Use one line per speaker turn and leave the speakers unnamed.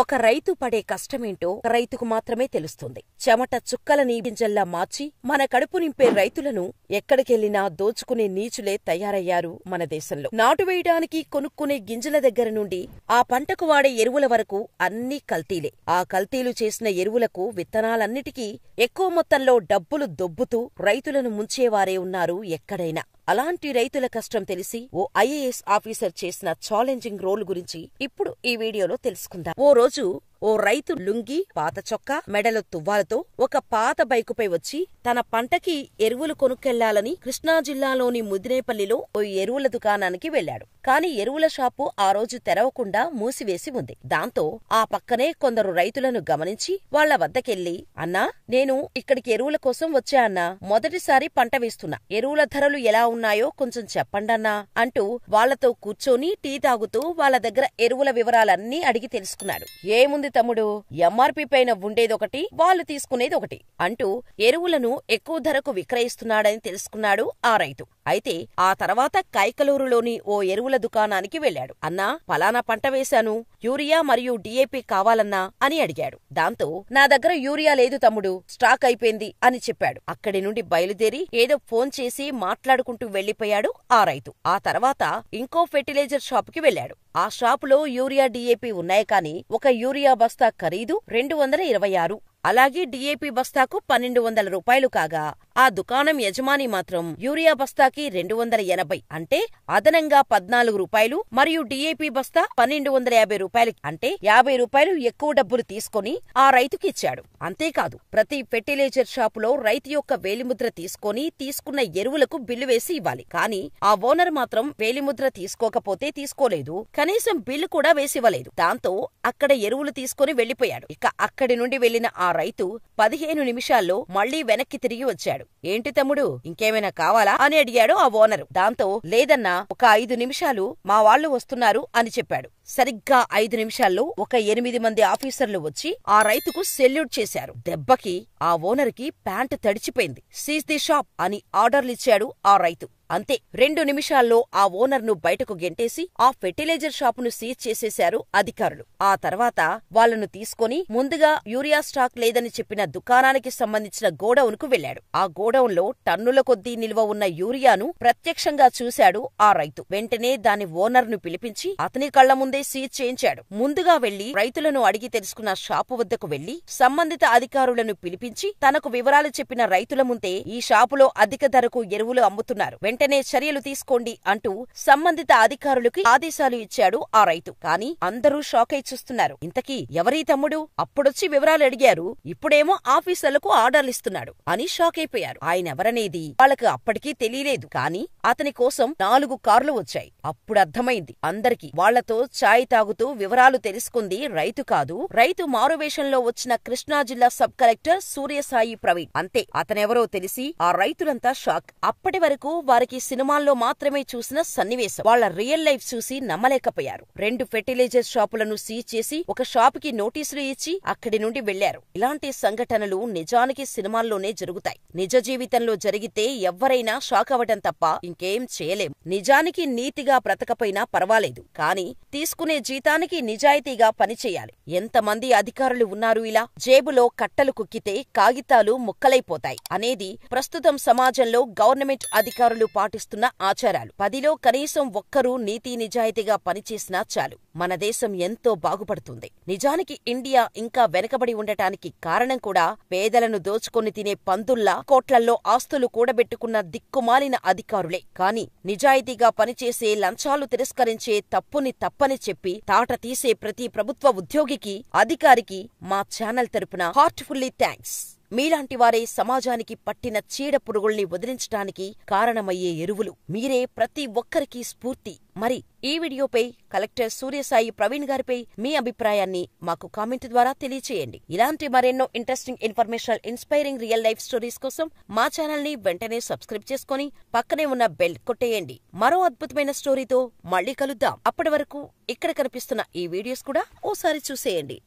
ఒక రైతు పడే కష్టమేంటో ఒక రైతుకు మాత్రమే తెలుస్తుంది. చెమట చుక్కలని గింజల్లా మార్చి మన కడుపు నింపే రైతులను ఎక్కడికెళ్లినా దోచుకునే నీచులే తయారయ్యారు మన దేశంలో. నాటు వేయడానికి కొనుక్కునే గింజల దగ్గర నుండి ఆ పంటకు వాడే ఎరువుల వరకు అన్నీ కల్తీలే. ఆ కల్తీలు చేసిన ఎరువులకు విత్తనాలన్నిటికీ ఎక్కువ మొత్తంలో డబ్బులు దొబ్బుతూ రైతులను ముంచేవారే ఉన్నారు ఎక్కడైనా. అలాంటి రైతుల కష్టం తెలిసి ఓ ఐఏఎస్ ఆఫీసర్ చేసిన ఛాలెంజింగ్ రోల్ గురించి ఇప్పుడు ఈ వీడియోలో తెలుసుకుందాం. ఓ రోజు ఓ రైతు లుంగీ, పాత చొక్కా, మెడలో తువ్వాలతో ఒక పాత బైకుపై వచ్చి తన పంటకి ఎరువులు కొనుక్కెళ్లాలని కృష్ణా జిల్లాలోని ముదినేపల్లిలో ఓ ఎరువుల దుకాణానికి వెళ్లాడు. కాని ఎరువుల షాపు ఆ రోజు తెరవకుండా మూసివేసి ఉంది. దాంతో ఆ పక్కనే కొందరు రైతులను గమనించి వాళ్ల వద్దకెళ్లి, అన్నా, నేను ఇక్కడికి ఎరువుల కోసం వచ్చా అన్నా, మొదటిసారి పంట వేస్తున్నా, ఎరువుల ధరలు ఎలా ఉన్నాయో కొంచెం చెప్పండన్నా అంటూ వాళ్లతో కూర్చొని టీ తాగుతూ వాళ్ల దగ్గర ఎరువుల వివరాలన్నీ అడిగి తెలుసుకున్నాడు. ఏముంది తమ్ముడు, ఎంఆర్పీ పైన ఉండేదొకటి, వాళ్ళు తీసుకునేది ఒకటి అంటూ ఎరువులను ఎక్కువ ధరకు విక్రయిస్తున్నాడని తెలుసుకున్నాడు ఆ రైతు. అయితే ఆ తర్వాత కైకలూరులోని ఓ ఎరువుల దుకాణానికి వెళ్లాడు. అన్నా, ఫలానా పంట వేశాను, యూరియా మరియు డిఏపి కావాలన్నా అని అడిగాడు. దాంతో నా దగ్గర యూరియా లేదు తమ్ముడు, స్టాక్ అయిపోయింది అని చెప్పాడు. అక్కడి నుండి బయలుదేరి ఏదో ఫోన్ చేసి మాట్లాడుకుంటూ వెళ్లిపోయాడు ఆ రైతు. ఆ తర్వాత ఇంకో ఫెర్టిలైజర్ షాపుకి వెళ్లాడు. ఆ షాపులో యూరియా డిఏపి ఉన్నాయి కాని ఒక యూరియా బస్తా ఖరీదు 226, అలాగే డిఏపి బస్తాకు 1200 రూపాయలు కాగా ఆ దుకాణం యజమాని మాత్రం యూరియా బస్తాకి 280 అంటే అదనంగా 14 రూపాయలు మరియు డిఏపి బస్తా 1250 రూపాయలకి అంటే 50 రూపాయలు ఎక్కువ డబ్బులు తీసుకుని ఆ రైతుకి ఇచ్చాడు. అంతేకాదు, ప్రతి ఫెర్టిలైజర్ షాపులో రైతు యొక్క వేలిముద్ర తీసుకుని తీసుకున్న ఎరువులకు బిల్లు వేసి ఇవ్వాలి. కాని ఆ ఓనర్ మాత్రం వేలిముద్ర తీసుకోకపోతే తీసుకోలేదు, కనీసం బిల్లు కూడా వేసివ్వలేదు. దాంతో అక్కడ ఎరువులు తీసుకుని వెళ్లిపోయాడు. ఇక అక్కడి నుండి వెళ్లిన ఆ రైతు 15 నిమిషాల్లో మళ్లీ వెనక్కి తిరిగి వచ్చాడు. ఏంటి తమ్ముడు, ఇంకేమైనా కావాలా అని అడిగాడు ఆ ఓనరు. దాంతో లేదన్నా, ఒక 5 నిమిషాలు మా వాళ్లు వస్తున్నారు అని చెప్పాడు. సరిగ్గా 5 నిమిషాల్లో ఒక 8 మంది ఆఫీసర్లు వచ్చి ఆ రైతుకు సెల్యూట్ చేశారు. దెబ్బకి ఆ ఓనర్కి ప్యాంటు తడిచిపోయింది. సీజ్ ది షాప్ అని ఆర్డర్లిచ్చాడు ఆ రైతు. అంతే, 2 నిమిషాల్లో ఆ ఓనర్ను బయటకు గెంటేసి ఆ ఫెర్టిలైజర్ షాపును సీజ్ చేసేశారు అధికారులు. ఆ తర్వాత వాళ్లను తీసుకుని ముందుగా యూరియా స్టాక్ లేదని చెప్పిన దుకాణానికి సంబంధించిన గోడౌన్ కు వెళ్లాడు. ఆ గోడౌన్లో టన్నుల కొద్దీ నిల్వ ఉన్న యూరియాను ప్రత్యక్షంగా చూశాడు ఆ రైతు. వెంటనే దాని ఓనర్ను పిలిపించి అతని కళ్ల ముందే సీజ్ చేయించాడు. ముందుగా వెళ్లి రైతులను అడిగి తెలుసుకున్న షాపు వద్దకు వెళ్లి సంబంధిత అధికారులను పిలిపించి తనకు వివరాలు చెప్పిన రైతుల ముందే ఈ షాపులో అధిక ధరకు ఎరువులు అమ్ముతున్నారు, వెంటనే చర్యలు తీసుకోండి అంటూ సంబంధిత అధికారులకి ఆదేశాలు ఇచ్చాడు ఆ రైతు. కాని అందరూ షాకై చూస్తున్నారు. ఇంతకీ ఎవరీ తమ్ముడు, అప్పుడొచ్చి వివరాలు అడిగారు, ఇప్పుడేమో ఆఫీసర్లకు ఆర్డర్లిస్తున్నాడు అని షాక్ అయిపోయారు. ఆయనెవరనేది వాళ్ళకి అప్పటికీ తెలియలేదు. కాని అతని కోసం 4 కార్లు వచ్చాయి. అప్పుడర్థమైంది అందరికి. వాళ్లతో ఛాయ్ తాగుతూ వివరాలు తెలుసుకుంది రైతు కాదు, రైతు మారువేషంలో వచ్చిన కృష్ణా జిల్లా సబ్ కలెక్టర్ సూర్యసాయి ప్రవీణ్. అంతే, అతనెవరో తెలిసి ఆ రైతులంతా షాక్. అప్పటి వరకు వారికి సినిమాల్లో మాత్రమే చూసిన సన్నివేశం. వాళ్ల రియల్ లైఫ్ చూసి నమ్మలేకపోయారు. 2 ఫెర్టిలైజర్ షాపులను సీజ్ చేసి ఒక షాపుకి నోటీసులు ఇచ్చి అక్కడి నుండి వెళ్లారు. ఇలాంటి సంఘటనలు నిజానికి సినిమాల్లోనే జరుగుతాయి. నిజ జీవితంలో జరిగితే ఎవ్వరైనా షాక్ అవ్వటం తప్ప ఇంకేం చేయలేం. నిజానికి నీతిగా బ్రతకపోయినా పర్వాలేదు, కాని తీసుకునే జీతానికి నిజాయితీగా పనిచేయాలి. ఎంతమంది అధికారులు ఉన్నారు ఇలా? జేబులో కట్టలు కుక్కితే కాగితాలు ముక్కలైపోతాయి అనేది ప్రస్తుతం సమాజంలో గవర్నమెంట్ అధికారులు పాటిస్తున్న ఆచారాలు. 10లో కనీసం ఒక్కరూ నీతి నిజాయితీగా పనిచేసినా చాలు, మన దేశం ఎంతో బాగుపడుతుంది. నిజానికి ఇండియా ఇంకా వెనకబడి ఉండటానికి కారణం కూడా పేదలను దోచుకొని తినే పందుల్లా కోట్లల్లో ఆస్తులు కూడబెట్టుకున్న దిక్కుమాలిన అధికారులే. కాని నిజాయితీగా పనిచేసే, లంచాలు తిరస్కరించే, తప్పుని తప్పని చెప్పి తాట తీసే ప్రతి ప్రభుత్వ ఉద్యోగికి, అధికారికి మా ఛానల్ తరపున హార్ట్ఫుల్లీ థ్యాంక్స్. మీలాంటి వారే సమాజానికి పట్టిన చీడ పురుగుల్ని వదిలించటానికి కారణమయ్యే ఎరువులు. మీరే ప్రతి ఒక్కరికి స్ఫూర్తి. మరి ఈ వీడియోపై కలెక్టర్ సూర్యసాయి ప్రవీణ్ గారిపై మీ అభిప్రాయాన్ని మాకు కామెంట్ ద్వారా తెలియచేయండి. ఇలాంటి మరెన్నో interesting informational inspiring real life stories కోసం మా ఛానల్ ని వెంటనే సబ్స్క్రైబ్ చేసుకుని పక్కనే ఉన్న బెల్ కొట్టేయండి. మరో అద్భుతమైన స్టోరీతో మళ్ళీ కలుద్దాం. అప్పటి వరకు ఇక్కడ కనిపిస్తున్న ఈ వీడియోస్ కూడా ఓసారి చూసేయండి.